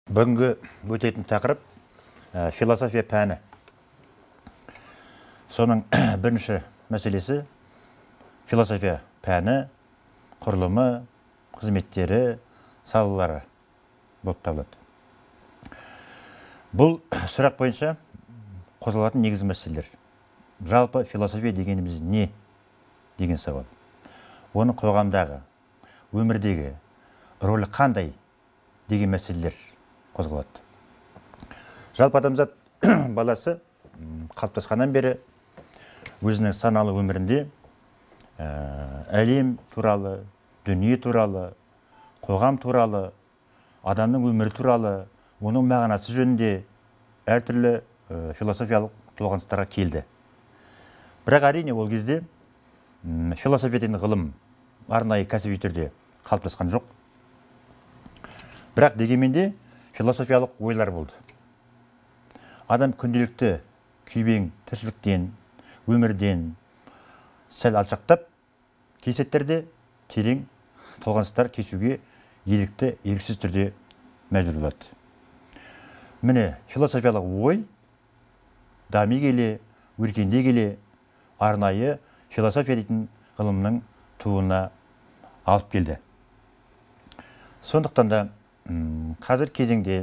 Бүгінгі өтетін тақырып философия пәні. Соның бірінші мәселесі философия пәні, құрылымы, қызметтері, салалары болып табылады. Бұл сұрақ бойынша қозғалатын негізгі мәселелер. Жалпы философия дегеніміз не деген сауал. Оның қоғамдағы, өмірдегі рөлі қандай деген мәселелер қозғалады. Жалпы адамзат баласы қалыптасқаннан бері өзінің саналы өмірінде әлем туралы, дүние туралы, қоғам туралы, адамның өмірі туралы, оның мағынасы жөнінде әртүрлі философиялық толғаныстарға келді. Бірақ әрине ол кезде философия деген ғылым арнайы кәсіби түрде қалыптасқан жоқ. Бірақ дегенмен де философиялық ойлар болды. Адам күнделікті күйбең тіршіліктен, өмірден сәл алшақтап, кей сәттерде терең толғаныстар кешуге еріксіз түрде мәжбүр болады. Міне, философиялық ой дами келе, өркендей келе, арнайы философия дейтін ғылымның туына алып келді. Сондықтан да қазір кезеңде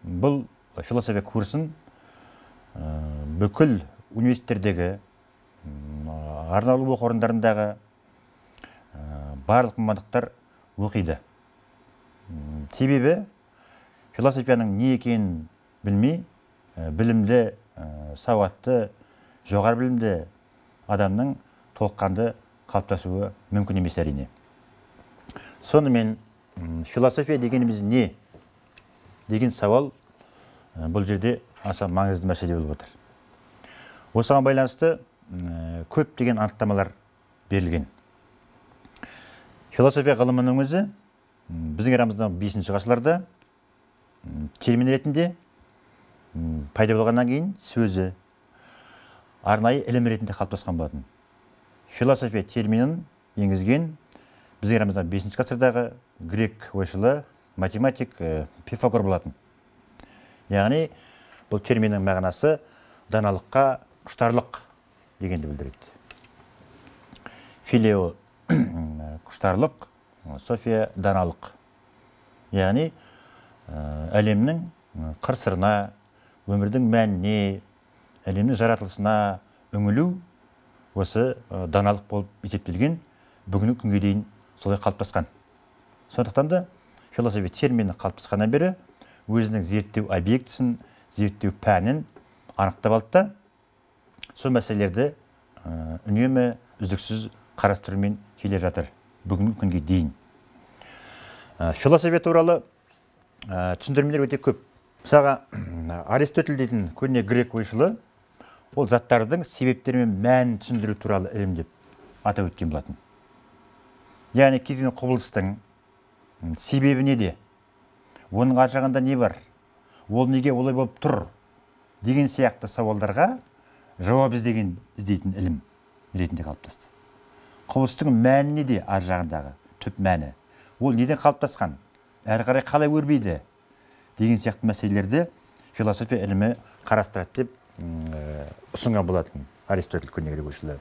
бұл философия курсын бүкіл университеттердегі, арнаулы оқу орындарындағы барлық мамандықтар оқиды. Себебі философияның не екенін білмей, білімді, сауатты, жоғары білімді адамның толыққанды қалыптасуы мүмкін емес әрине. Сонымен философия дегеніміз не деген сауал бұл жерде аса маңызды мәселе болып отыр. Осыған байланысты көп деген анықтамалар берілген. Философия ғылымының өзі біздің арамызда 5-ші ғасырларда термин ретінде пайда болғаннан кейін сөзі арнайы ілім ретінде қалыптасқан болатын. Философия терминін енгізген біздің арамызда 5-ші ғасырдағы грек ойшылы, математик Пифагор болатын. Яғни бұл терминнің мағынасы даналыққа құштарлық дегенді білдіреді. Филео құштарлық, софия даналық. Яғни әлемнің қыр-сырына, өмірдің мәніне, әлемнің жаратылысына үңілу осы даналық болып есептелген, бүгінгі күнге дейін солай қалыптасқан. Сондықтан да философия термині қалыптасқаннан бері өзінің зерттеу объектісін, зерттеу пәнін анықтап алды да, сол мәселелерді үнемі үздіксіз қарастырумен келе жатыр бүгінгі күнге дейін. Философия туралы түсіндірмелер өте көп. Мысалға, Аристотель дейтін көне грек ойшылы ол заттардың себептері мен мәнін түсіндіру туралы ілім деп атап өткен болатын. Яғни кез келген құбылыстың себебі неде? Оның ар жағында не бар? Ол неге олай болып тұр? Деген сияқты сауалдарға жауап іздейтін ілім ретінде қалыптасты. Құбылыстың мәні неде ар жағындағы түп мәні? Ол неден қалыптасқан? Әрі қарай қалай өрбейді? Деген сияқты мәселелерді философия ілімі қарастырады деп ұсынған болатын Аристотель көне грек ойшылы.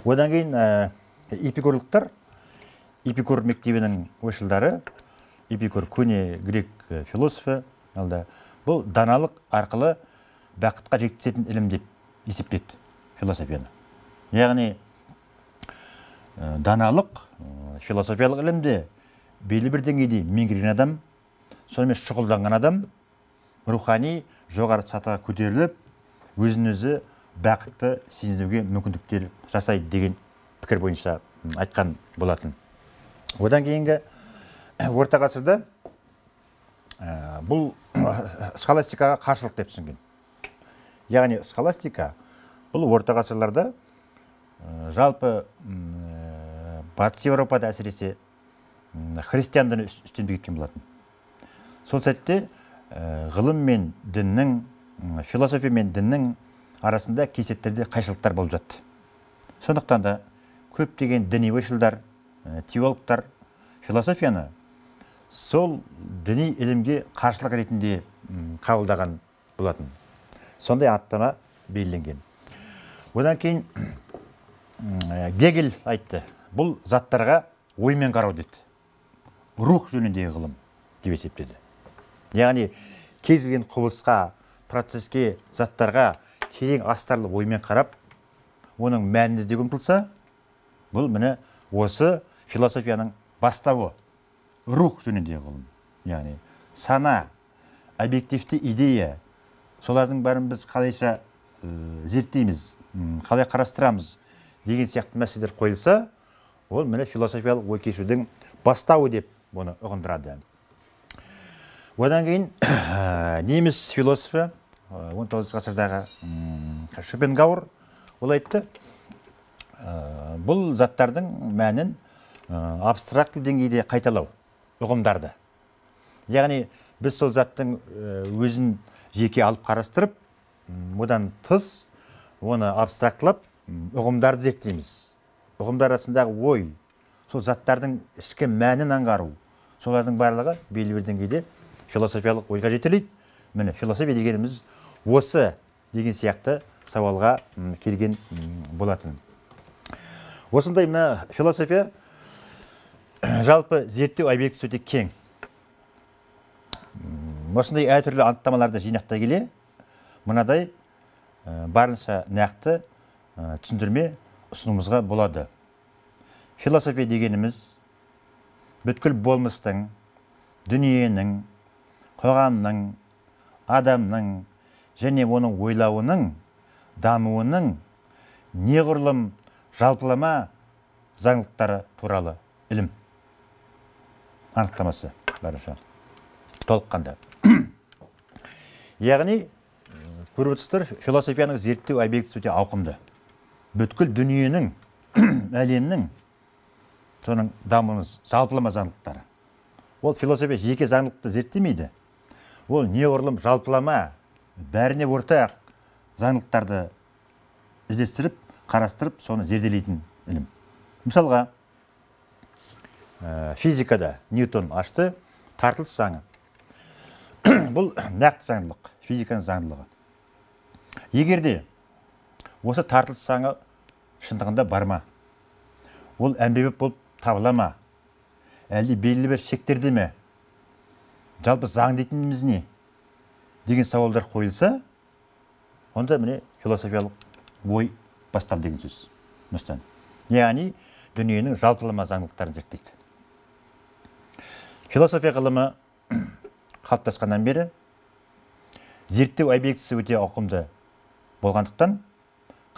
Одан кейін эпикурлықтар, Эпикур мектебінің ойшылдары, Эпикур көне грек философы, бұл даналық арқылы бақытқа жеткізетін ілім деп есептеді философияны. Яғни даналық философиялық ілімде белгілі бір деңгейде меңгерген адам, сонымен шұғылданған адам рухани жоғары сатыға көтеріліп, өзін-өзі бақытты сезінуге мүмкіндіктер жасайды деген пікір бойынша айтқан болатын. Одан кейінгі орта ғасырда бұл схоластикаға қарсылық деп түсінген. Яғни схоластика бұл орта ғасырларда жалпы батыс Еуропада әсіресе христиан діні үстемдік еткен болатын. Сол сәтте ғылым мен діннің, философия мен діннің арасында кей сәттерде қайшылықтар болып жатты. Сондықтан да көптеген діни ойшылдар, теологтар философияны сол діни ілімге қарсылық ретінде қабылдаған болатын. Сондай аттама белгіленген. Одан кейін Гегель айтты, бұл заттарға оймен қарау деді. Рух жөніндегі ғылым деп есептеді. Яғни кез келген құбылысқа, процеске, заттарға терең астарлы оймен қарап, оның мәнін іздеуге ұмтылса, бұл міне осы философияның бастауы. Рух жөніндегі ғылым. Яғни сана, объективті идея, солардың бәрін біз қалайша зерттейміз, қалай қарастырамыз деген сияқты мәселелер қойылса, ол міне философиялық ой кешудің бастауы деп оны ұғындырады. Одан кейін неміс философы 19 ғасырдағы Шопенгауэр ол айтты, бұл заттардың мәнін абстракты деңгейде қайталау ұғымдарды. Яғни біз сол заттың өзін жеке алып қарастырып, одан тыс оны абстрактылап ұғымдарды зерттейміз. Ұғымдар арасындағы ой, сол заттардың ішкі мәнін аңғару, солардың барлығы белгілі бір деңгейде философиялық ойға жетелейді. Міне философия дегеніміз осы деген сияқты сауалға келген болатын. Осындай мына философия жалпы зерттеу объектісі өте кең. Осындай әртүрлі анықтамаларды жинақтай келе, мынадай барынша нақты түсіндірме ұсынуымызға болады. Философия дегеніміз бүткіл болмыстың, дүниенің, қоғамның, адамның және оның ойлауының, дамуының неғұрлым жалпылама заңдылықтары туралы ілім. Анықтамасы барынша толыққанда. Яғни, көріп отырсыздар, философияның зерттеу объектісі өте ауқымды. Бүткіл дүниенің, әлемнің, соның дамуымыз жалпылама заңдылықтары. Ол философия жеке заңдылықты зерттемейді. Ол неғұрлым жалпылама, бәріне ортақ заңдылықтарды іздестіріп, қарастырып, соны зерделейтін ілім. Мысалға, физикада Ньютон ашты тартылыс заңы. Бұл нақты заңдылық, физиканың заңдылығы. Егерде осы тартылыс заңы шындығында бар ма? Ол әмбебап болып табыла ма? Әлде белгілі бір шектерде ме? Жалпы заң дейтініміз не? Деген сауалдар қойылса, онда міне философиялық ой басталды деген сөз. Яғни дүниенің жалпылама заңдылықтарын зерттейді. Философия ғылымы қалыптасқаннан бері зерттеу объектісі өте ауқымды болғандықтан,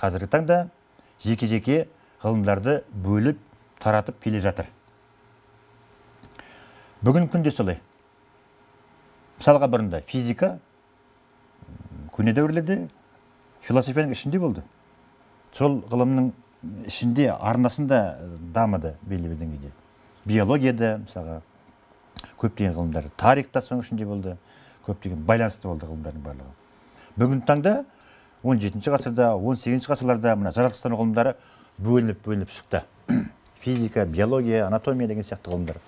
қазіргі таңда жеке-жеке ғылымдарды бөліп, таратып келе жатыр. Бүгін күнде солай. Мысалға бұрында физика көне дәуірлерде философияның ішінде болды. Сол ғылымның ішінде арнасында дамыды белгілі бір деңгейде. Биологияда, мысалға, көптеген ғылымдар, тарихта соның ішінде болды, көптеген байланысты болды ғылымдардың барлығы. Бүгін таңда 17-ші ғасырда, 18-ші ғасырларда мына жаратылыстану ғылымдары бөлініп шықты. Физика, биология, анатомия деген сияқты ғылымдар.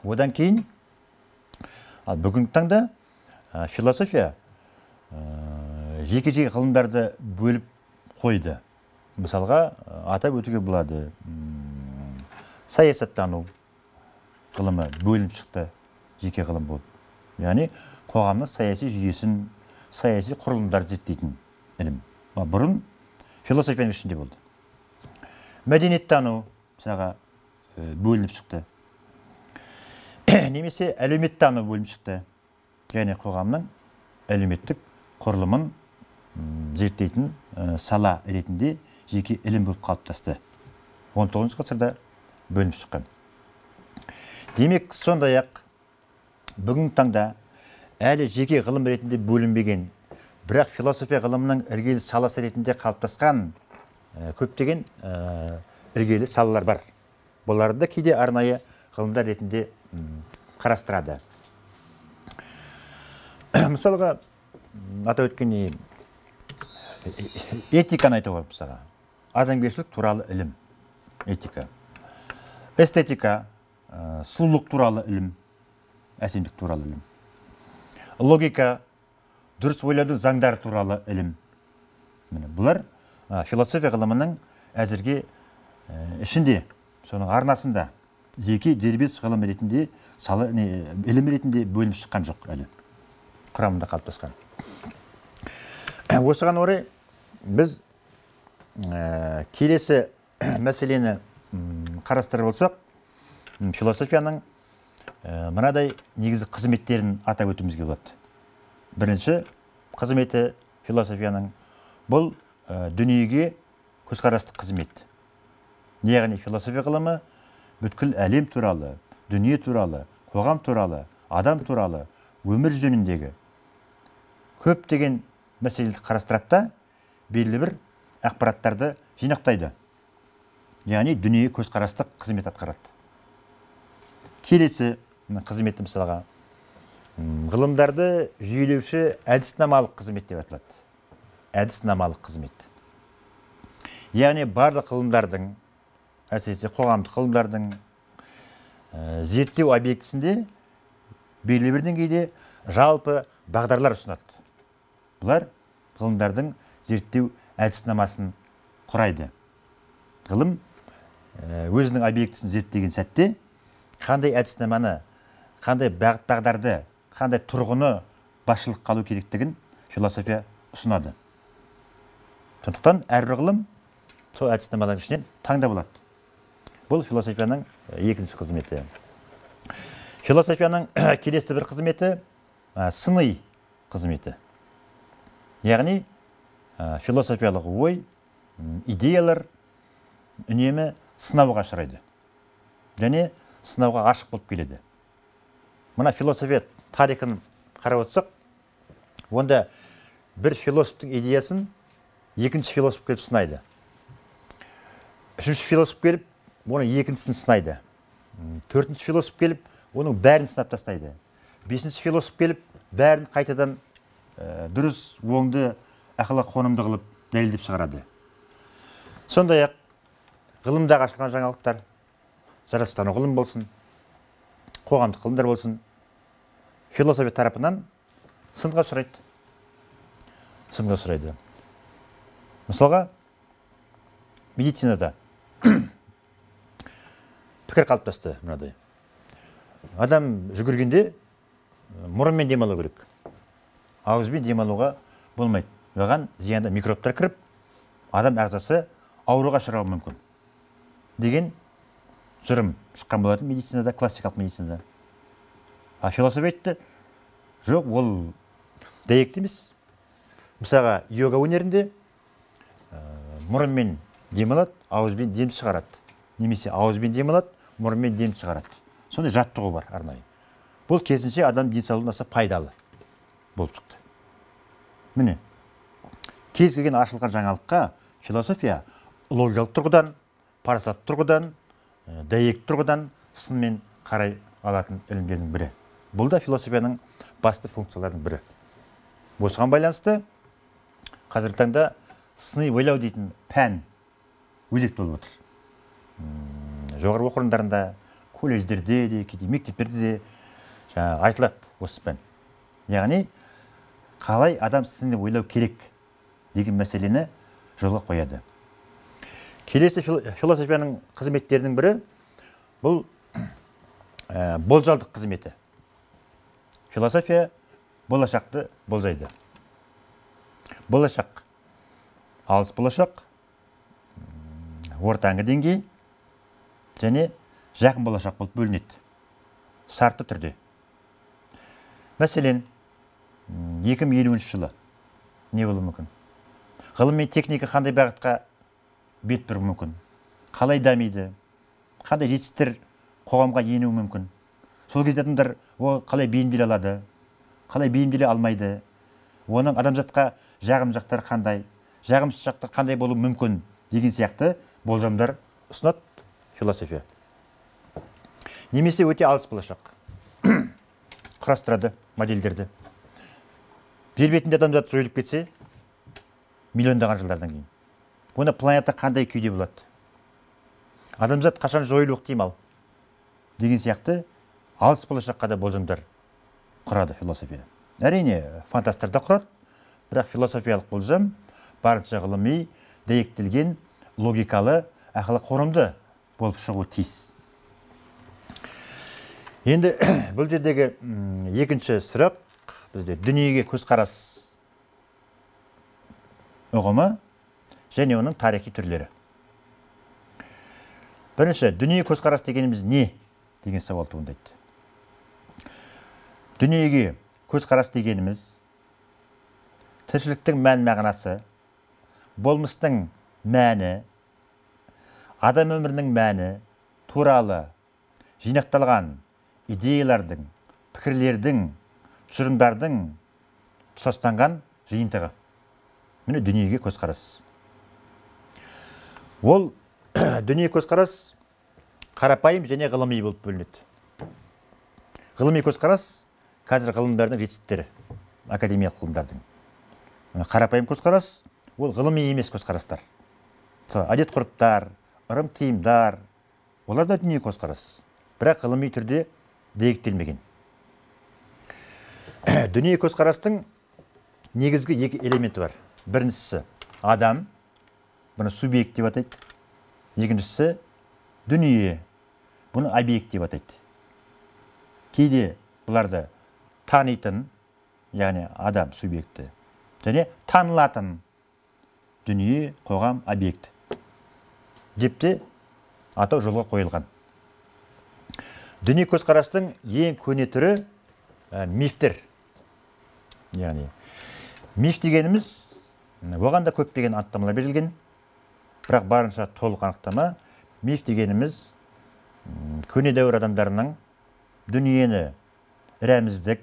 Одан кейін, бүгінгі таңда философия жеке-жеке ғылымдарды бөліп қойды. Мысалға, атап өтуге болады, саясаттану ғылымы бөлініп шықты, жеке ғылым болды. Яғни, қоғамның саяси жүйесін, саяси құрылымдар зерттейтін ілім. Бұрын философияның ішінде болды. Мәдениеттану мысалға бөлініп шықты. Немесе әлеуметтану бөлініп шықты. Яғни қоғамның әлеуметтік құрылымын зерттейтін сала ретінде жеке ілім болып қалыптасты. 19-ші ғасырда бөлініп шыққан. Демек, сондай-ақ бүгінгі таңда әлі жеке ғылым ретінде бөлінбеген, бірақ философия ғылымының іргелі саласы ретінде қалыптасқан көптеген іргелі салалар бар. Бұларды кейде арнайы ғылымдар ретінде қарастырады. Мысалға, атап өткендей этиканы айтуға мысалға. Адамгершілік туралы ілім. Этика. Эстетика, сұлулық туралы ілім, әсемдік туралы ілім. Логика, дұрыс ойлаудың заңдары туралы ілім. Бұлар философия ғылымының әзірге ішінде, соның арнасында жеке дербес ғылым ретінде, ілім ретінде бөлініп шыққан жоқ әлі. Құрамында қалыптасқан. Осыған орай біз келесі мәселені қарастырып болсақ, философияның мынадай негізгі қызметтерін атап өтуімізге болады. Бірінші қызметі философияның бұл дүниеге көзқарастық қызмет. Яғни философия ғылымы бүткіл әлем туралы, дүние туралы, қоғам туралы, адам туралы, өмір жөніндегі көптеген мәселелерді қарастырады да, белгілі бір ақпараттарды жинақтайды. Яғни дүние көзқарастық қызмет атқарады. Келесі қызметі мысалға ғылымдарды жүйелеуші әдіснамалық қызмет деп аталады. Әдіснамалық қызмет. Яғни барлық ғылымдардың, әсіресе қоғамдық ғылымдардың зерттеу объектісінде белгілі бір деңгейде жалпы бағдарлар ұсынады. Бұлар ғылымдардың зерттеу әдіснамасын құрайды. Ғылым өзінің объектісін зерттеген сәтте қандай әдіснаманы, қандай бағдарды, қандай тұрғыны басшылық қалу керектігін философия ұсынады. Сондықтан әрбір ғылым сол әдіснамалардың ішінен таңдап алады. Бұл философияның екінші қызметі. Философияның келесі бір қызметі сыни қызметі. Яғни философиялық ой, идеялар үнемі сынауға ұшырайды. Және сынауға ашық болып келеді. Мына философия тарихын қарап отырсақ, онда бір философтың идеясын екінші философ келіп сынайды. Үшінші философ келіп, оның екіншісін сынайды. Төртінші философ келіп, оның бәрін сынап тастайды. Бесінші философ келіп, бәрін қайтадан дұрыс, оңды, ақылға қонымды қылып дәлелдеп шығарады. Сондай-ақ ғылымдағы ашылған жаңалықтар, жаратылыстану ғылым болсын, қоғамдық ғылымдар болсын, философия тарапынан сынға ұшырайды. Сынға ұшырайды. Мысалға, медицинада пікір қалыптасты мынадай. Адам жүгіргенде мұрынмен демалу керек. Ауызбен демалуға болмайды. Оған зиянды микробтар кіріп, адам ағзасы ауруға ұшырауы мүмкін деген тұжырым шыққан болатын медицинада, классикалық медицинада. А философия айтты, жоқ, ол дәйекті емес. Мысалға, йога өнерінде мұрынмен демалады, ауызбен демді шығарады. Немесе ауызбен демалады, мұрынмен демді шығарады. Сондай жаттығу бар арнайы. Бұл керісінше адам денсаулығына аса пайдалы болып шықты. Міне, кез келген ашылған жаңалыққа философия логикалық тұрғыдан, парасат тұрғыдан, дәйек тұрғыдан сынмен қарай алатын ілімдердің бірі. Бұл да философияның басты функцияларының бірі. Осыған байланысты қазіргі таңда сыни ойлау дейтін пән өзекті болып отыр. Жоғарғы оқу орындарында, колледждерде де, кейде мектептерде де айтылады осы пән. Яғни, қалай адам сыни ойлау керек деген мәселені жолға қояды. Келесі философияның қызметтерінің бірі бұл болжалдық қызметі. Философия болашақты болжайды. Болашақ, алыс болашақ, ортаңғы деңгей және жақын болашақ болып бөлінеді. Шартты түрде. Мәселен, 2050 жылы не болуы мүмкін? Ғылым мен техника қандай бағытқа бет бұруы мүмкін? Қалай дамиды? Қандай жетістіктер қоғамға енуі мүмкін? Сол кезде адамдар қалай бейімделе алады? Қалай бейімделе алмайды? Оның адамзатқа жағымсыз жақтары қандай? Жағымсыз жақтар қандай болуы мүмкін деген сияқты болжамдар ұсынады философия. Немесе өте алыс болашақ. Құрастырады модельдерді. Жер бетінде адамзат жойылып кетсе, миллиондаған жылдардан кейін. Оны планета қандай күйде болады? Адамзат қашан жойылуы ықтимал? деген сияқты алыс болашаққа да болжамдар құрады философия. Әрине, фантастар да құрады, бірақ философиялық болжам барынша ғылыми, дәйектелген, логикалы, ақылы қорымды болып шығуы тиіс. Енді бұл жердегі екінші сұрақ бізде дүниеге көзқарас ұғымы және оның тарихи түрлері. Бірінші, дүние көзқарас дегеніміз не деген сауал туындайды. Дүниеге көзқарас дегеніміз тіршіліктің мән-мағынасы, болмыстың мәні, адам өмірінің мәні туралы жинақталған идеялардың, пікірлердің, тұжырымдардың тұтастанған жиынтығы. Міне дүниеге көзқарас. Ол дүние көзқарас қарапайым және ғылыми болып бөлінеді. Ғылыми көзқарас қазір ғылымдардың жетістіктері, академиялық ғылымдардың. Қарапайым көзқарас ол ғылыми емес көзқарастар. Әдет-ғұрыптар, ырым-тыйымдар, олар да дүние көзқарас. Бірақ ғылыми түрде дәйектелмеген. Дүние көзқарастың негізгі екі элементі бар. Біріншісі адам, бұны субъект деп атайды. Екіншісі дүние, бұны объект деп атайды. Кейде бұларды танитын, яғни адам субъекті, және танылатын дүние, қоғам, объект деп те атау жолға қойылған. Дүние көзқарастың ең көне түрі мифтер. Яғни миф дегеніміз, оған да көптеген анықтамалар берілген, бірақ барынша толық анықтама. Миф дегеніміз көне дәуір адамдарының дүниені рәміздік,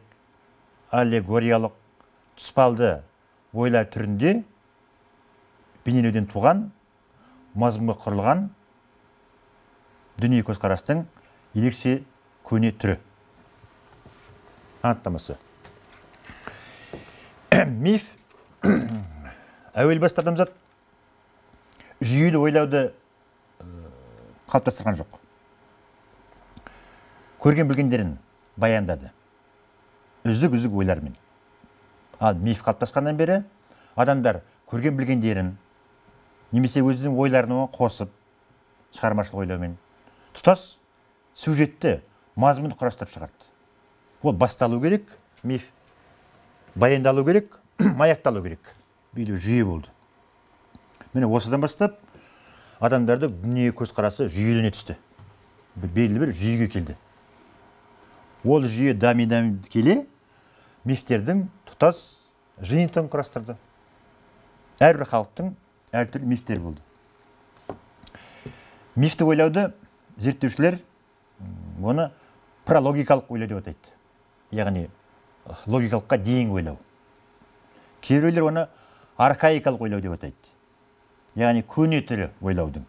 аллегориялық, тұспалды ойлар түрінде бейнелеуден туған, мазмұнға құрылған дүние көзқарастың ерекше көне түрі. Анықтамасы. Миф әуел баста адамзат жүйелі ойлауды қалыптастырған жоқ. Көрген білгендерін баяндады. Үздік ойлармен. Ал миф қалыптасқаннан бері адамдар көрген білгендерін немесе өзінің ойларын қосып, шығармашылық ойлаумен тұтас сюжетті, мазмұнды құрастырып шығарды. Ол басталу керек, миф баяндалу керек, аяқталу керек. Белгілі жүйе болды. Міне осыдан бастап адамдарды дүние көзқарасы жүйелене түсті. Белгілі бір жүйеге келді. Ол жүйе дами келе мифтердің тұтас жиынтығын құрастырды. Әрбір халықтың әртүрлі мифтер болды. Мифті ойлауды зерттеушілер оны прологикалық ойлау деп атайды. Яғни логикалыққа дейін ойлау. Кейбіреулер оны архаикалық ойлау деп атайды. Яғни көне түрі ойлаудың.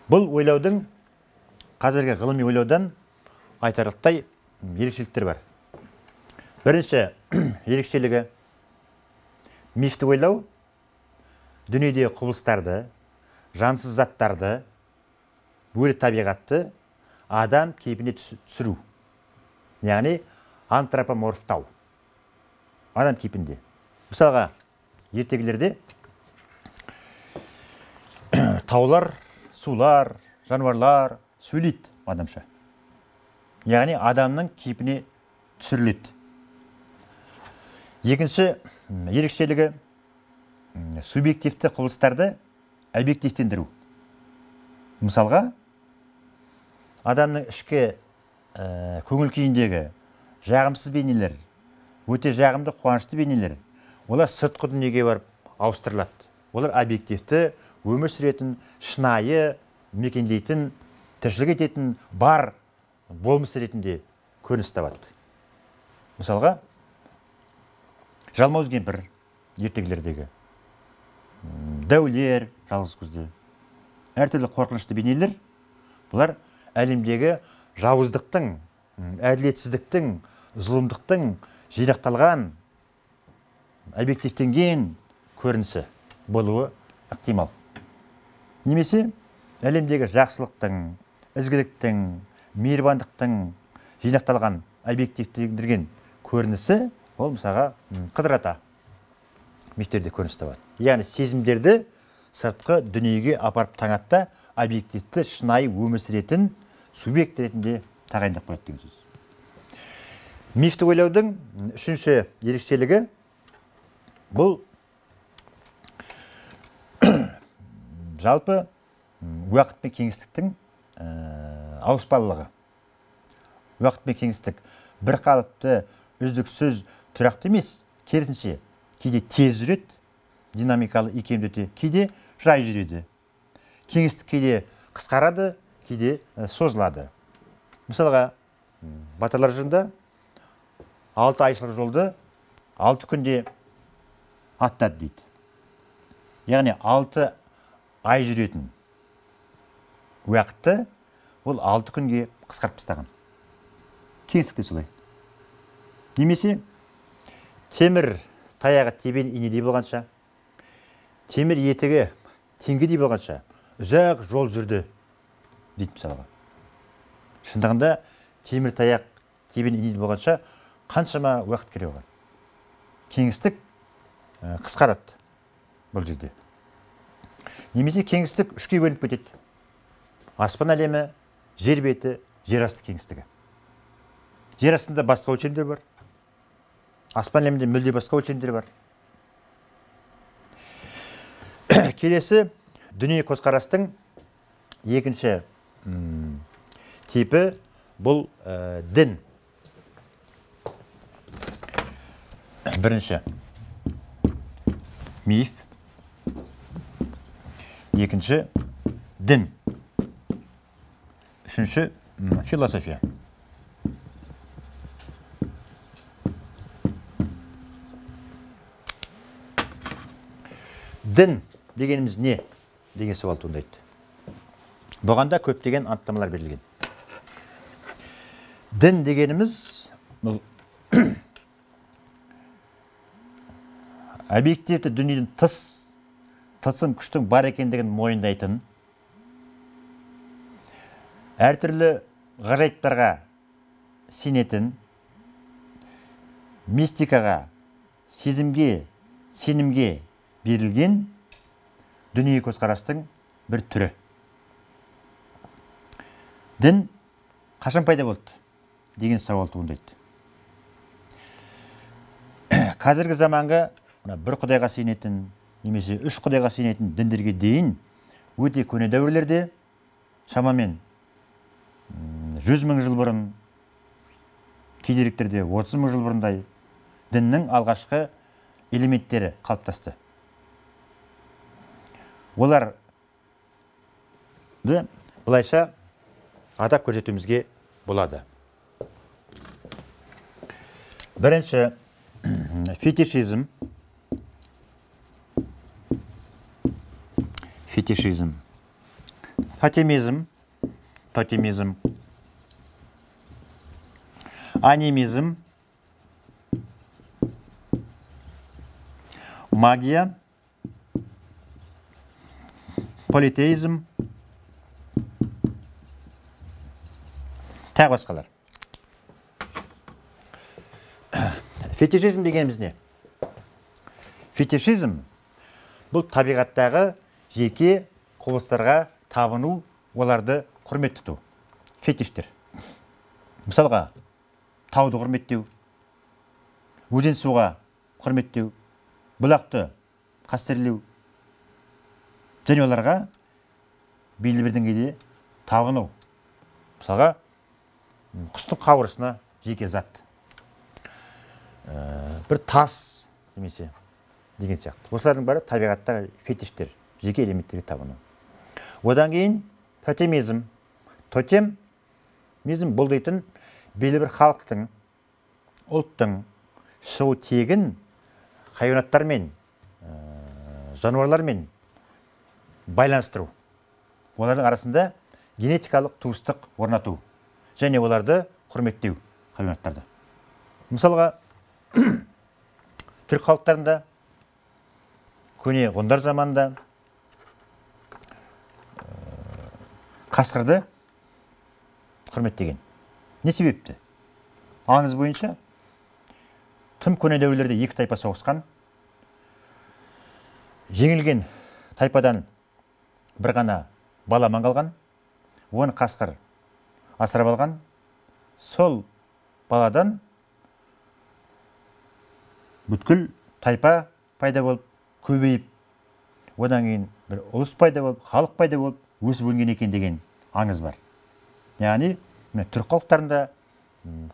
Бұл ойлаудың қазіргі ғылыми ойлаудан айтарлықтай ерекшеліктер бар. Бірінші ерекшелігі мифті ойлау дүниедегі құбылыстарды, жансыз заттарды, бөлек табиғатты адам кейпіне түсіру. Яғни антропоморфтау. Адам кейпінде. Мысалға, ертегілерде таулар, сулар, жануарлар сөйлейді адамша. Яғни адамның кейпіне түсіріледі. Екінші ерекшелігі субъективті құбылыстарды объективтендіру. Мысалға, адамның ішкі көңіл күйіндегі жағымсыз бейнелер, өте жағымды қуанышты бейнелер, олар сыртқы дүниеге барып ауыстырылады. Олар объективті, өмір сүретін, шынайы, мекендейтін, тіршілік ететін, бар болмыс ретінде көрініс табады. Мысалға, жалмауыз кемпір ертегілердегі дәулер, жалғыз көзді, әртүрлі қорқынышты бейнелер, бұлар әлемдегі жауыздықтың, әділетсіздіктің, зұлымдықтың жинақталған, объективтенген көрінісі болуы ықтимал. Немесе әлемдегі жақсылықтың, ізгіліктің, мейірбандықтың жинақталған объективтендірген көрінісі ол мысалға Қыдыр ата мифтерде көрініс табады. Яғни сезімдерді сыртқы дүниеге апарып таңатта объективті шынайы өмір сүретін субъект ретінде тағайындап қояды деген сөз. Мифті ойлаудың үшінші ерекшелігі бұл жалпы уақыт пен кеңістіктің ауыспалылығы. Уақыт пен кеңістік бір қалыпты үздіксіз тұрақты емес, керісінше кейде тез жүреді, динамикалы икемді өте, кейде жай жүреді. Кеңістік кейде қысқарады, кейде созылады. Мысалға, Батырлар жырында 6 айшылық жолды 6 күнде аттады дейді. Яғни 6 ай жүретін уақытты ол 6 күнге қысқартып тастаған. Кеңістік те солай. Немесе темір таяғы тебен инедей болғанша, темір етігі теңгедей болғанша ұзақ жол жүрді дейді мысалға. Шындығында темір таяқ тебен инедей болғанша қаншама уақыт керек оған. Кеңістік қысқарады бұл жерде. Немесе кеңістік үшке бөлініп кетеді. Аспан әлемі, жер беті, жер асты кеңістігі. Жер астында басқа өлшемдер бар. Аспан әлемінде мүлде басқа өлшемдер бар. Келесі дүние көзқарастың екінші типі бұл дін. Бірінші миф, екінші дін, үшінші философия. Дін дегеніміз не? Деген сауал туындайды. Бұғанда көптеген анықтамалар берілген. Дін дегеніміз объективті дүниеден тылсым күштің бар екендігін мойындайтын, әртүрлі ғажайыптарға сенетін, мистикаға, сезімге, сенімге берілген дүние көзқарастың бір түрі. Дін қашан пайда болды деген сауал туындайды. Қазіргі заманғы бір құдайға сенетін, немесе үш құдайға сенетін діндерге дейін өте көне дәуірлерде шамамен 100 мың жыл бұрын, кей деректерде 30 мың жыл бұрындай діннің алғашқы элементтері қалыптасты. Оларды былайша атап көрсетуімізге болады. Бірінші фетишизм. Фатимизм, тотемизм, анимизм, магия, политеизм, тағы басқалар. Фетишизм дегеніміз не? Фетишизм бұл табиғаттағы жеке құбылыстарға табыну, оларды құрмет тұту. Фетиштер. Мысалға, тауды құрметтеу, өзен суға құрметтеу, бұлақты қастерлеу, және оларға белгілі бір деңгейде табыну. Мысалға, құстың қауырсына жеке зат. Бір тас немесе деген сияқты. Осылардың бәрі табиғаттағы фетиштер, жеке элементтерге табыну. Одан кейін тотемизм. Тотемизм бұл дейтін белгілі бір халықтың, ұлттың шығу тегін хайуанаттармен, жануарлармен байланыстыру. Олардың арасында генетикалық туыстық орнату және оларды құрметтеу хайуанаттарды. Мысалға, түрік халықтарында көне ғұндар заманында қасқырды құрметтеген. Не себепті? Аңыз бойынша тым көне дәуірлерде екі тайпа соғысқан. Жеңілген тайпадан бір ғана бала аман қалған, оны қасқыр асырап алған. Сол баладан бүткіл тайпа пайда болып, көбейіп, одан кейін бір ұлыс пайда болып, халық пайда болып, өсіп өнген екен деген аңыз бар. Яғни, түрік халықтарында,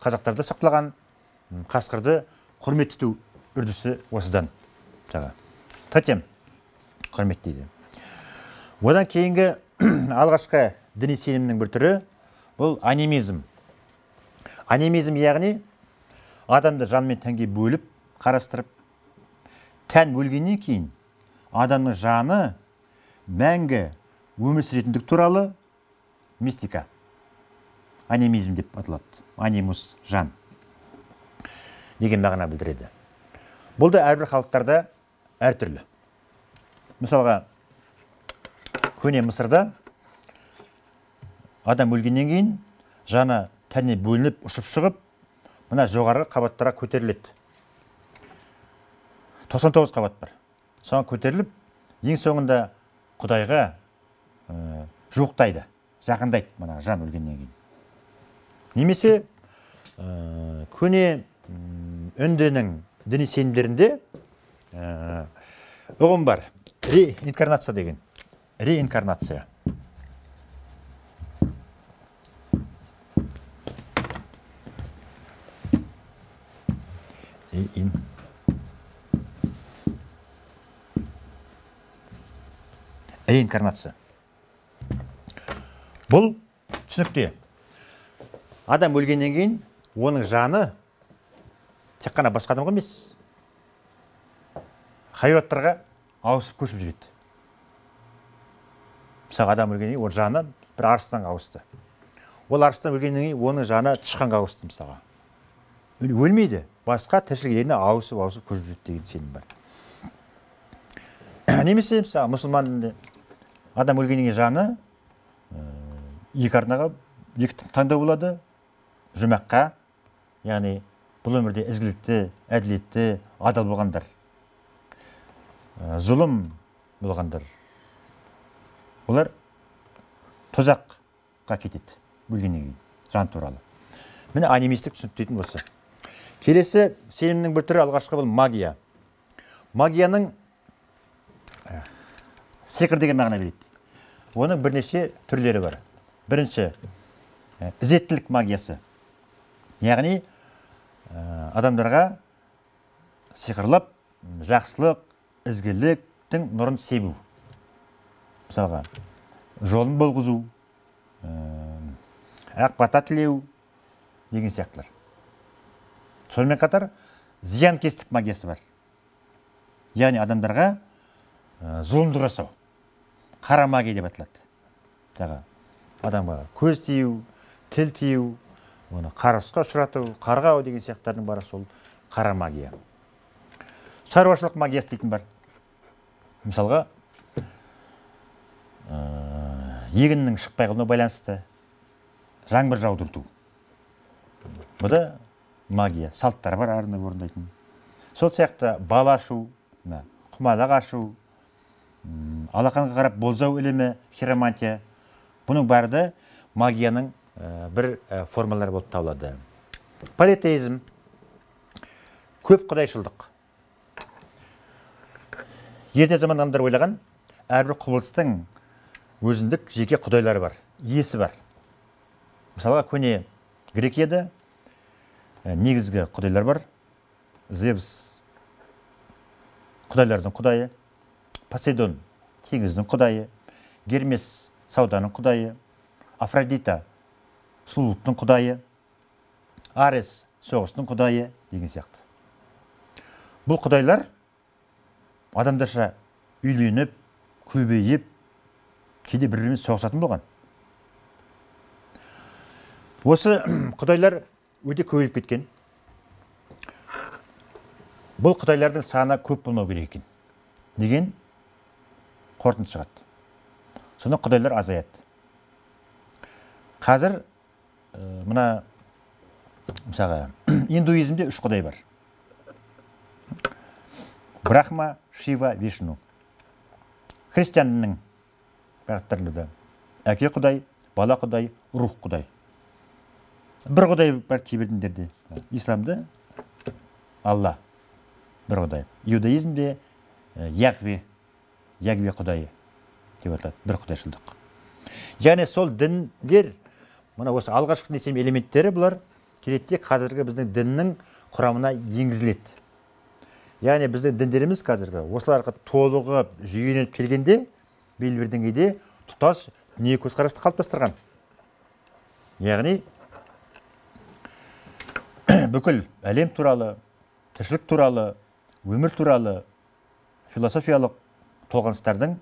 қазақтарда сақталған қасқырды құрмет ету үрдісі осыдан. Тотем құрмет дейді. Одан кейінгі алғашқы діни сенімнің бір түрі бұл анимизм. Анимизм яғни адамды жан мен тәнге бөліп, қарастырып, тән өлгеннен кейін адамның жаны мәңгі өмір сүретіндік туралы мистика. Анимизм деп аталады. Анимус жан деген мағына білдіреді. Бұл да әрбір халықтарда әртүрлі. Мысалға, көне Мысырда адам өлгеннен кейін жаны тәнне бөлініп, ұшып шығып, мына жоғарғы қабаттарға көтеріледі. 99 қабат бар. Соған көтеріліп, ең соңында Құдайға жуықтайды, жақындайды мына жан өлгеннен кейін. Немесе көне үндінің діни сенімдерінде ұғым бар. Реинкарнация деген. Реинкарнация. Реинкарнация. Бұл түсінікте. Адам өлгеннен кейін оның жаны тек қана басқа адамға емес, хайуаттарға ауысып көшіп жүреді. Мысалы, адам өлгеннен кейін оның жаны бір арыстанға ауысты. Ол арыстан өлгеннен кейін оның жаны тышқанға ауысты мысалға. Өлмейді, басқа тіршілік иелеріне ауысып көшіп жүреді деген сенім бар. Немесе мысалы мұсылман адам өлгеннен кейін жаны екі арнаға екі таңдау болады. Жұмаққа, яғни бұл өмірде ізгілікті, әділетті, адал болғандар, зұлым болғандар, олар тозаққа кетеді өлгеннен кейін жан туралы. Міне анимистік түсінік дейтін осы. Келесі сенімнің бір түрі алғашқы бұл магия. Магияның сиқыр деген мағына береді. Оның бірнеше түрлері бар. Бірінші, ізеттілік магиясы. Яғни, адамдарға сиқырлап, жақсылық, ізгіліктің нұрын себу. Мысалға, жолын болғызу, ақ бата тілеу деген сияқтылар. Сонымен қатар, зиянкестік магиясы бар. Яғни, адамдарға зұлымдық жасау. Қара магия деп аталады. Адамға көз тию, тіл тию, оны қарғысқа ұшырату, қарғау деген сияқтардың бары сол қара магия. Шаруашылық магиясы дейтін бар. Мысалға, егіннің шықпай қалуына байланысты жаңбыр жаудырту. Бұл да магия, салттар бар арнап орындайтын. Сол сияқты бал ашу, құмалақ ашу, алақанға қарап болжау ілімі, хиромантия. Бұның бәрі де магияның бір формалары болып табылады. Политеизм, көп құдайшылдық. Ерте заман адамдар ойлаған, әрбір құбылыстың өзіндік жеке құдайлары бар, иесі бар. Мысалға, көне Грекияда негізгі құдайлар бар. Зевс құдайлардың құдайы, Посейдон теңіздің құдайы, Гермес сауданың құдайы, Афродита сұлулықтың құдайы, Арес соғыстың құдайы деген сияқты. Бұл құдайлар адамдарша үйленіп, көбейіп, кейде бір-бірімен соғысатын болған. Осы құдайлар өте көбейіп кеткен. Бұл құдайлардың саны көп болмау керек екен деген қорытынды шығады. Соны құдайлар азаяды. Қазір мына мысалға индуизмде 3 құдай бар. Брахма, Шива, Вишну. Христианның бағыттарында да әке құдай, бала құдай, рух құдай. Бір құдай бар кейбір діндерде. Исламда Алла бір құдай. Иудаизмде Ягве құдайы деп аталады, бір құдайшылдық. Яғни сол діндер, мына осы алғашқы десем элементтері бұлар келетте қазіргі біздің діннің құрамына енгізіледі. Яғни біздің діндеріміз қазіргі осыларға толығып жүйеленіп келгенде белгілі бір деңгейде тұтас дүние көзқарасты қалыптастырған. Яғни бүкіл әлем туралы, тіршілік туралы, өмір туралы философиялық толғаныстардың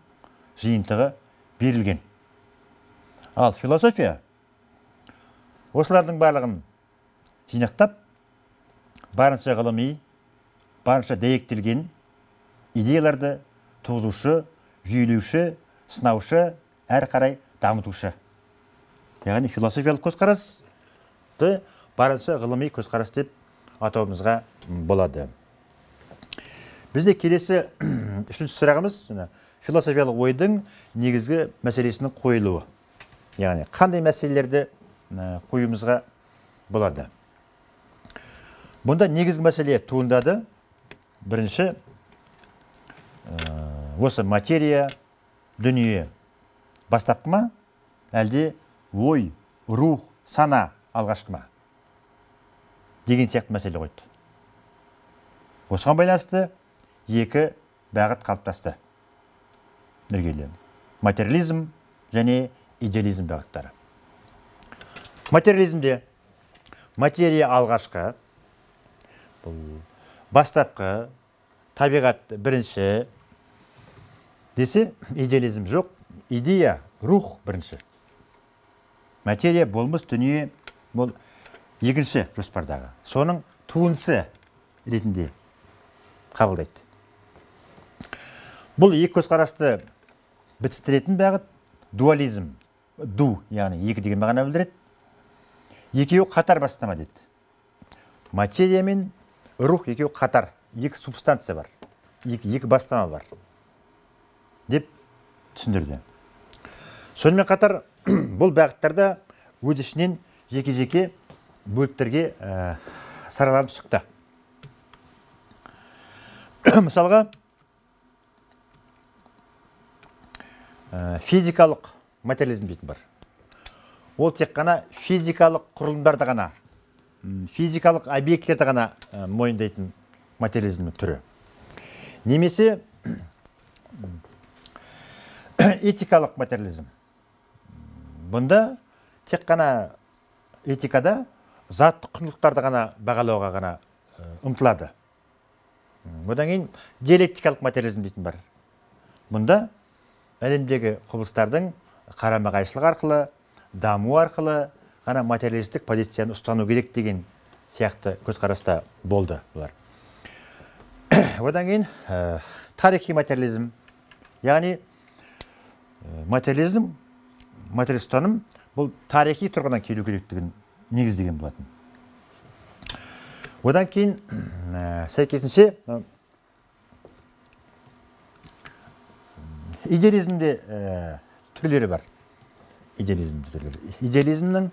жиынтығы берілген. Ал философия осылардың барлығын жинақтап, барынша ғылыми, барынша дәйектелген идеяларды туғызушы, жүйелеуші, сынаушы, әрі қарай дамытушы. Яғни философиялық көзқарасты барынша ғылыми көзқарас деп атауымызға болады. Бізде келесі үшінші сұрағымыз философиялық ойдың негізгі мәселесінің қойылуы. Яғни қандай мәселелерді қоюымызға болады. Бұнда негізгі мәселе туындады. Бірінші, осы материя, дүние бастапқы ма, әлде ой, рух, сана алғашқы ма деген сияқты мәселе қойды. Осыған байланысты екі бағыт қалыптасты. Материализм және идеализм бағыттары. Материализмде материя алғашқы, бастапқы, табиғат бірінші десе, идеализм жоқ, идея, рух бірінші. Материя, болмыс, дүние бұл екінші жоспардағы. Соның туындысы ретінде қабылдайды. Бұл екі көзқарасты бітістіретін бағыт дуализм. Ду, яғни екі деген мағына білдіреді. Екеуі қатар бастама деді. Материя мен рух екеуі қатар, екі субстанция бар, екі бастама бар деп түсіндірді. Сонымен қатар бұл бағыттарда өз ішінен жеке-жеке бөліктерге сараланып шықты. Мысалға, физикалық материализм дейтін бар. Ол тек қана физикалық құрылымдарды ғана, физикалық объектілерді ғана мойындайтын материализм түрі. Немесе этикалық материализм. Бұнда тек қана этикада заттық құндылықтарды ғана бағалауға ғана ұмтылады. Одан кейін диалектикалық материализм дейтін бар. Бұнда әлемдегі құбылыстардың қарама-қайшылық арқылы, даму арқылы ғана материалистік позицияны ұстану керек деген сияқты көзқараста болды бұлар. Одан кейін тарихи материализм. Яғни материализм, материалист ұстаным бұл тарихи тұрғыдан келу керектігін негіздеген болатын. Одан кейін сәйкесінше идеализмде түрлері бар. Идеализмнің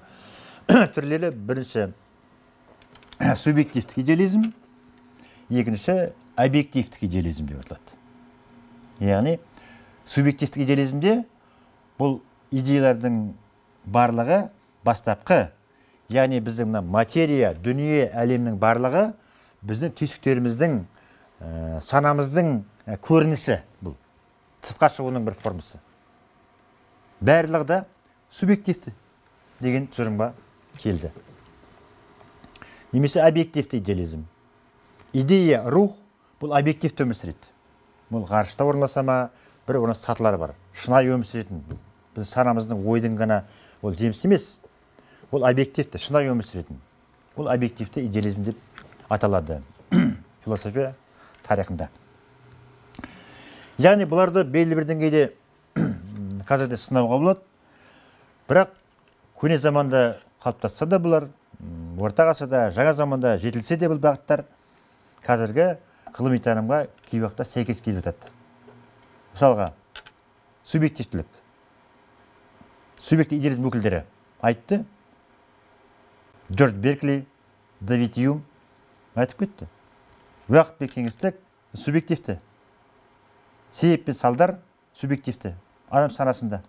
түрлері бірінші субъективтік идеализм, екінші объективтік идеализм деп аталады. Яғни субъективтік идеализмде бұл идеялардың барлығы бастапқы, яғни біздің материя, дүние, әлемнің барлығы біздің түйсіктеріміздің, санамыздың көрінісі бұл. Сыртқа шығуының бір формасы. Барлығы да субъективті деген тұжырымға келді. Немесе объективті идеализм. Идея, рух бұл объективті өмір сүреді. Бұл ғарышта орналаса ма, бір оның сатылары бар. Шынайы өмір сүретін. Біз санамыздың ойдың ғана ол жеміс емес. Ол объективті, шынайы өмір сүретін. Бұл объективті идеализм деп аталады философия тарихында. Яғни бұларды белгілі бір деңгейде қазірде сынауға болады. Бірақ көне заманда қалыптасса да бұлар орта ғасырда, жаңа заманда жетілсе де бұл бағыттар қазіргі ғылыми танымға кей уақытта сәйкес келіп жатады. Мысалға, субъективтілік. Субъективті идеализм өкілдері айтты. Джордж Беркли, Давид Юм айтып кетті. Уақыт пен кеңістік субъективті. Себеп пен салдар субъективті. Адам санасында.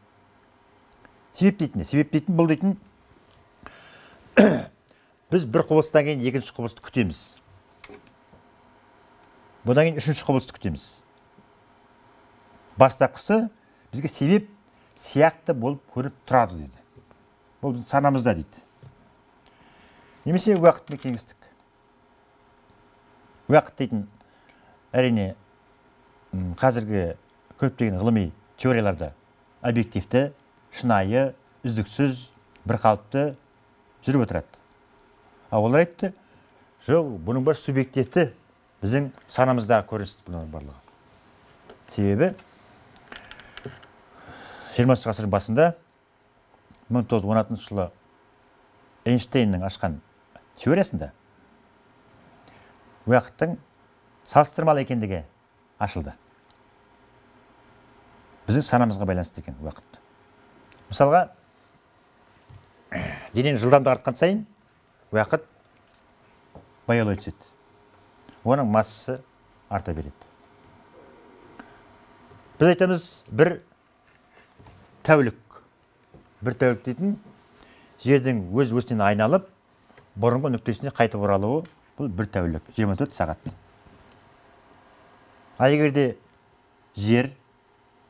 Себеп дейтін бұл дейтін біз бір құбылыстан кейін екінші құбылысты күтеміз. Бұдан кейін үшінші құбылысты күтеміз. Бастапқысы бізге себеп сияқты болып көріп тұрады дейді. Бұл біздің санамызда дейді. Немесе уақыт пен кеңістік. Уақыт дейтін әрине қазіргі көптеген ғылыми теорияларда объективті, шынайы, үздіксіз, бірқалыпты жүріп отырады. Олар айтты, жоқ, бұның бар субъективті біздің санамыздағы көрініс бұның барлығы. Себебі 20 ғасырдың басында 1916 жылы Эйнштейннің ашқан теориясында уақыттың салыстырмалы екендігі ашылды. Біздің санамызға байланысты екен уақыт. Мысалға, дененің жылдамдығы артқан сайын уақыт баяулай түседі. Оның массасы арта береді. Біз айтамыз, бір тәулік дейтін жердің өз-өзінен айналып, бұрынғы нүктесіне қайтып оралуы, бұл бір тәулік, 24 сағат. А егерде жер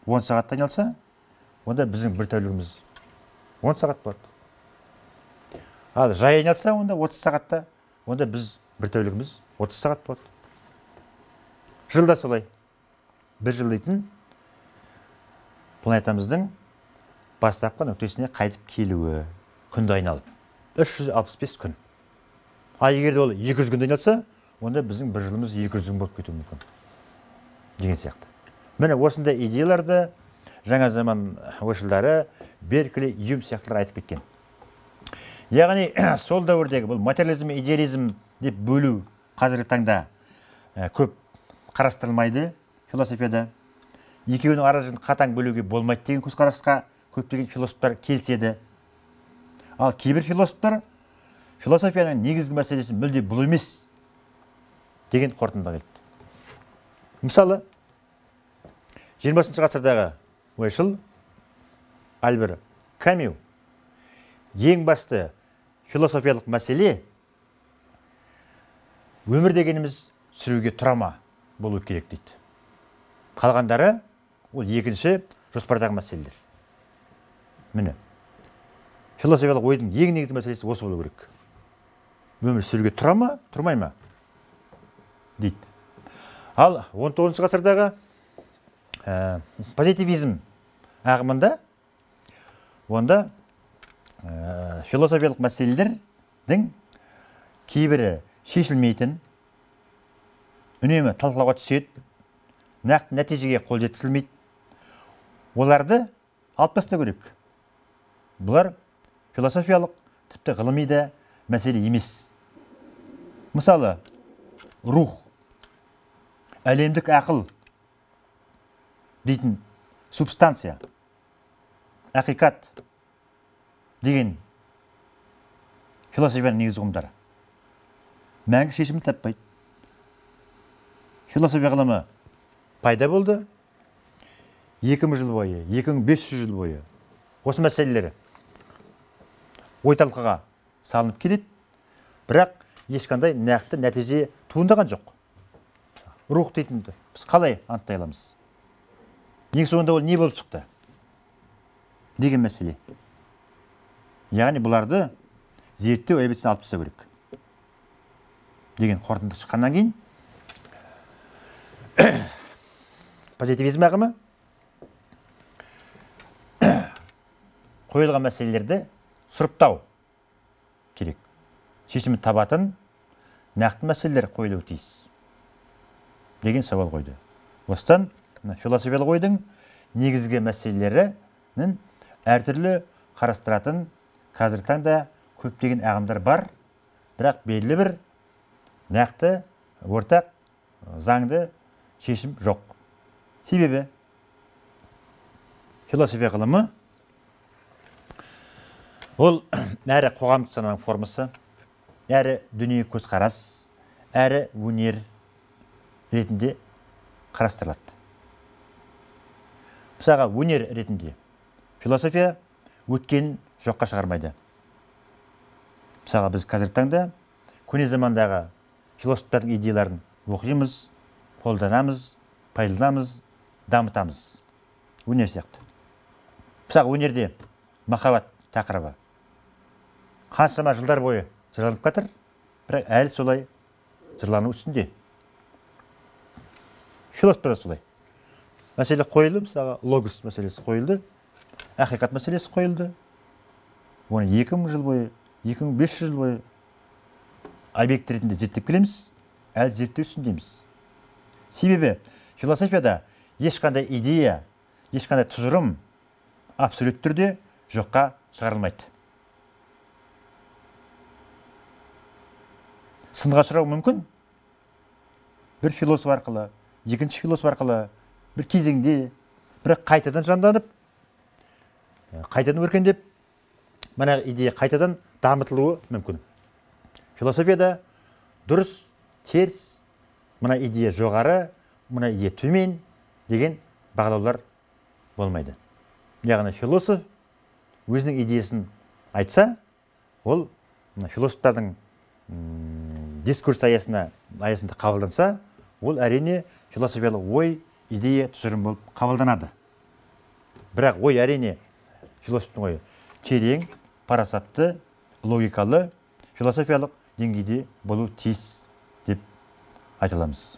10 сағатта айналса, онда біздің бір тәулігіміз 10 сағат болады. Ал жай айналса, онда 30 сағатта, онда біз бір тәулігіміз 30 сағат болады. Жылда солай. Бір жыл дейтін планетамыздың бастапқы нүктесіне қайтып келуі, күнді айналып. 365 күн. А егерде ол 200 күнде айналса, онда біздің бір жылымыз 200 күн болып кетуі мүмкін. Деген сияқты. Міне осындай идеяларды жаңа заман ойшылдары Беркли, Юм сияқтылар айтып кеткен. Яғни сол дәуірдегі бұл материализм, идеализм деп бөлу қазіргі таңда көп қарастырылмайды философияда. Екеуінің ара-жігін қатаң бөлуге болмайды деген көзқарасқа көптеген философтар келіседі. Ал кейбір философтар философияның негізгі мәселесі мүлде бұл емес деген қорытындыға келді. Мысалы, 20 ғасырдағы ойшыл Альбер Камю ең басты философиялық мәселе өмір дегеніміз сүруге тұрама болу керек дейді. Қалғандары ол екінші жоспардағы мәселелер. Міне, философиялық ойдың ең негізгі мәселесі осы болу керек. Өмір сүруге тұрама, тұрмай ма дейді. Ал 19 ғасырдағы позитивизм ағымында онда философиялық мәселелердің кейбірі шешілмейтін, үнемі талқылауға түседі, нақты нәтижеге қол жеткізілмейді. Оларды алып тастау керек. Бұлар философиялық, тіпті ғылыми да мәселе емес. Мысалы, рух, әлемдік ақыл дейтін субстанция, ақиқат деген философияның негізгі ұғымдары мәңгі шешімін таппайды. Философия ғылымы пайда болды 2000 жыл бойы, 2500 жыл бойы. Осы мәселелері ой талқыға салынып келеді, бірақ ешқандай нақты нәтиже туындаған жоқ. Рух дейтінді біз қалай анықтай аламыз? Ең соңында ол не болып шықты деген мәселе. Яғни бұларды зерттеу әдебиетіне алып тастау керек деген қорытынды шыққаннан кейін позитивизм ағымы қойылған мәселелерді сұрыптау керек. Шешімін табатын нақты мәселелер қойылуы тиіс деген сауал қойды. Осыдан философиялық ойдың негізгі мәселелерінің әртүрлі қарастыратын қазіргі таңда көптеген ағымдар бар, бірақ белгілі бір нақты ортақ заңды шешім жоқ. Себебі философия ғылымы ол әрі қоғамдық сананың формасы, әрі дүние көзқарас, әрі өнер ретінде қарастырылады. Мысалға, өнер ретінде философия өткен жоққа шығармайды. Мысалға, біз қазіргі таңда көне замандағы философтардың идеяларын оқимыз, қолданамыз, пайдаланамыз, дамытамыз. Өнер сияқты. Мысалға, өнерде махаббат тақырыбы қаншама жылдар бойы жырланып жатыр, бірақ әлі солай жырлану үстінде. Философта да солай. Мәселе қойылды, мысалға, логос мәселесі қойылды, ақиқат мәселесі қойылды. Оны 2000 жыл бойы, 2500 жыл бойы объект ретінде зерттеп келеміз, әлі зерттеу үстіндеміз. Себебі философияда ешқандай идея, ешқандай тұжырым абсолют түрде жоққа шығарылмайды. Сынға ұшырауы мүмкін. Бір философ арқылы, екінші философ арқылы, бір кезеңде, бірақ қайтадан жанданып, қайтадан өркендеп, мына идея қайтадан дамытылуы мүмкін. Философияда дұрыс, теріс, мына идея жоғары, мына идея төмен деген бағалаулар болмайды. Яғни философ өзінің идеясын айтса, ол философтардың дискурс аясында қабылданса, ол әрине философиялық ой, идея, тұжырым болып қабылданады. Бірақ ой әрине философтың ойы терең, парасатты, логикалы, философиялық деңгейде болу тиіс деп айта аламыз.